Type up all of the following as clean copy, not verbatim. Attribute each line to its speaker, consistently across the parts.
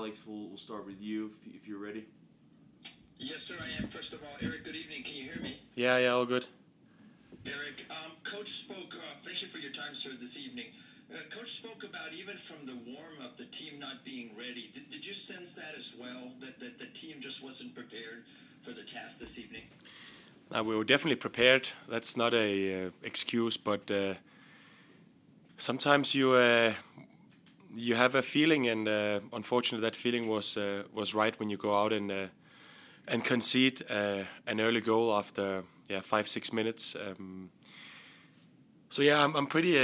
Speaker 1: Alex, we'll start with you if you're ready.
Speaker 2: Yes, sir, I am. First of all, Erik, good evening. Can you hear me?
Speaker 3: Yeah, all good.
Speaker 2: Erik, Coach spoke, thank you for your time, sir, this evening. Coach spoke about even from the warm-up, the team not being ready. Did you sense that as well, that the team just wasn't prepared for the task this evening?
Speaker 3: We were definitely prepared. That's not a excuse, but sometimes you have a feeling, and unfortunately that feeling was right when you go out and concede an early goal after 5-6 minutes. I'm pretty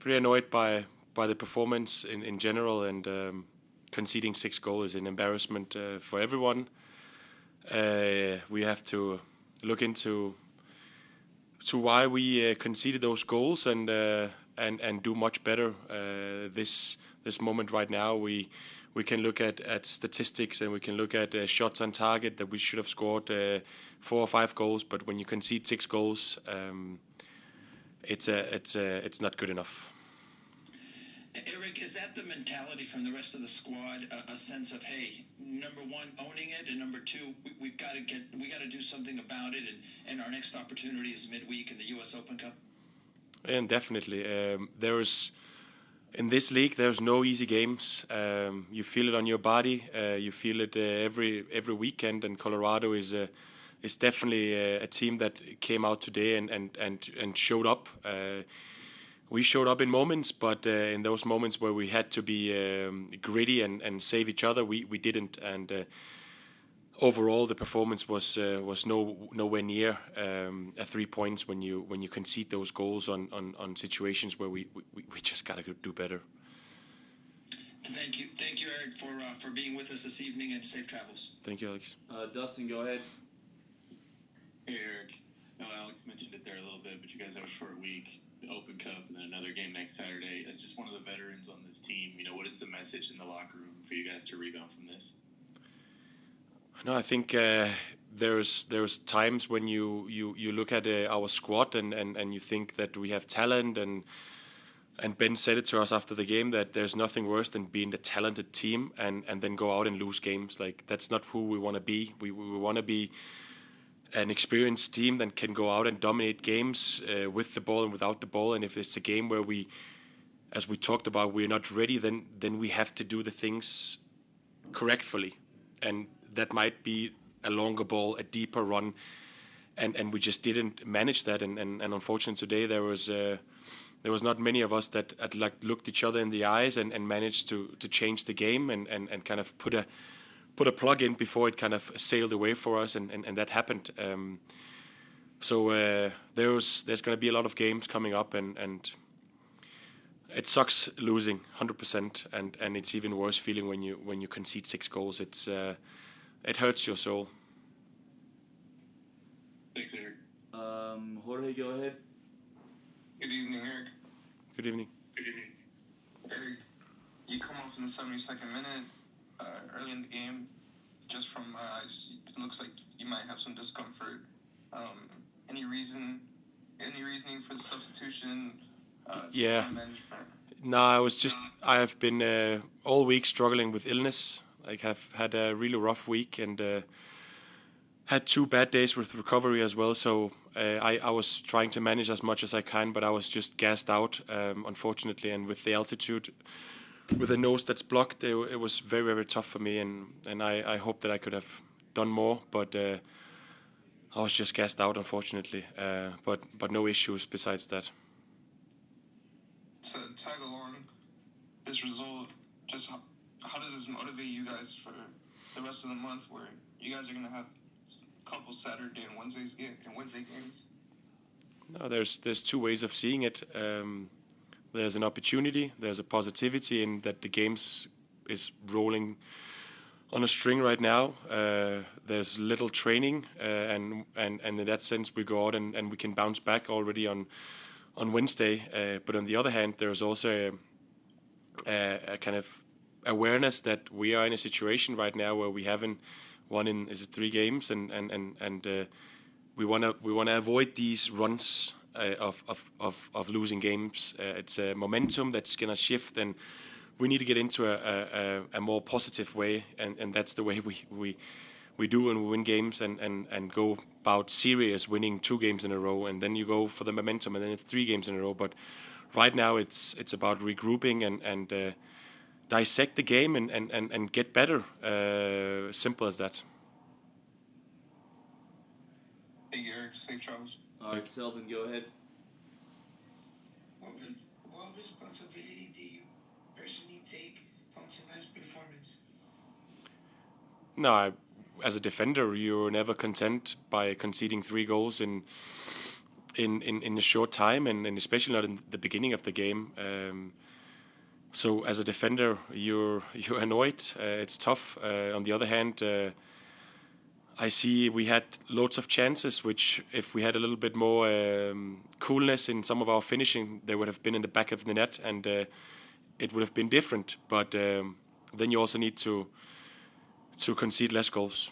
Speaker 3: annoyed by the performance in general, and conceding 6 goals is an embarrassment for everyone. We have to look into why we conceded those goals and do much better. This moment right now, we can look at statistics, and we can look at shots on target that we should have scored 4 or 5 goals. But when you concede 6 goals, it's not good enough.
Speaker 2: Erik, is that the mentality from the rest of the squad? A sense of, hey, number one, owning it, and number two, we got to do something about it, and our next opportunity is midweek in the U.S. Open Cup.
Speaker 3: And definitely, in this league, there's no easy games. You feel it on your body. You feel it every weekend. And Colorado is definitely a team that came out today and showed up. We showed up in moments, but in those moments where we had to be gritty and save each other, we didn't. And overall, the performance was nowhere near 3 points when you concede those goals on situations where we just gotta do better.
Speaker 2: Thank you, Erik, for being with us this evening, and safe travels.
Speaker 3: Thank you, Alex.
Speaker 1: Dustin, go ahead.
Speaker 4: Hey, Erik. No, Alex mentioned it there a little bit, but you guys have a short week, the Open Cup, and then another game next Saturday. As just one of the veterans on this team, what is the message in the locker room for you guys to rebound from this?
Speaker 3: No, I think there's times when you look at our squad and you think that we have talent, and Ben said it to us after the game that there's nothing worse than being the talented team and then go out and lose games. Like, that's not who we want to be. We want to be an experienced team that can go out and dominate games with the ball and without the ball. And if it's a game where we, as we talked about, we're not ready, then we have to do the things correctly. And that might be a longer ball, a deeper run, and we just didn't manage that. And unfortunately today there was not many of us that looked each other in the eyes and managed to change the game and kind of put a plug in before it kind of sailed away for us, and that happened. So there's going to be a lot of games coming up, and it sucks losing 100%, and it's even worse feeling when you concede 6 goals. It hurts your soul.
Speaker 4: Thanks, Erik.
Speaker 1: Jorge, go ahead.
Speaker 5: Good evening, Erik.
Speaker 3: Good evening.
Speaker 5: Good evening. Erik, you come off in the 72nd minute, early in the game. Just from my eyes, it looks like you might have some discomfort. Any reasoning for the substitution? Time management?
Speaker 3: No, I have been all week struggling with illness. I have had a really rough week and had 2 bad days with recovery as well. So I was trying to manage as much as I can, but I was just gassed out, unfortunately. And with the altitude, with a nose that's blocked, it was very, very tough for me. And I hope that I could have done more, but I was just gassed out, unfortunately. But no issues besides that.
Speaker 5: To tag along this result, just how does this motivate you guys for the rest of the month, where you guys are going to have a couple Saturday and Wednesday games?
Speaker 3: No, there's 2 ways of seeing it. There's an opportunity, there's a positivity in that the games is rolling on a string right now. There's little training, and in that sense we go out and we can bounce back already on Wednesday. But on the other hand, there's also a kind of awareness that we are in a situation right now where we haven't won in 3 games, and we want to avoid these runs of losing games. It's a momentum that's gonna shift, and we need to get into a more positive way, and that's the way we do when we win games and go about serious winning 2 games in a row, and then you go for the momentum, and then it's 3 games in a row. But right now it's about regrouping and dissect the game and get better. Simple as that.
Speaker 5: Hey, Erik, safe travels.
Speaker 1: All right, Selvin, go ahead.
Speaker 6: What responsibility do you personally take from tonight's performance?
Speaker 3: No, as a defender, you're never content by conceding 3 goals in a short time, and especially not in the beginning of the game. So as a defender, you're annoyed. It's tough. On the other hand, I see we had loads of chances, which if we had a little bit more coolness in some of our finishing, they would have been in the back of the net, and it would have been different. But then you also need to concede less goals.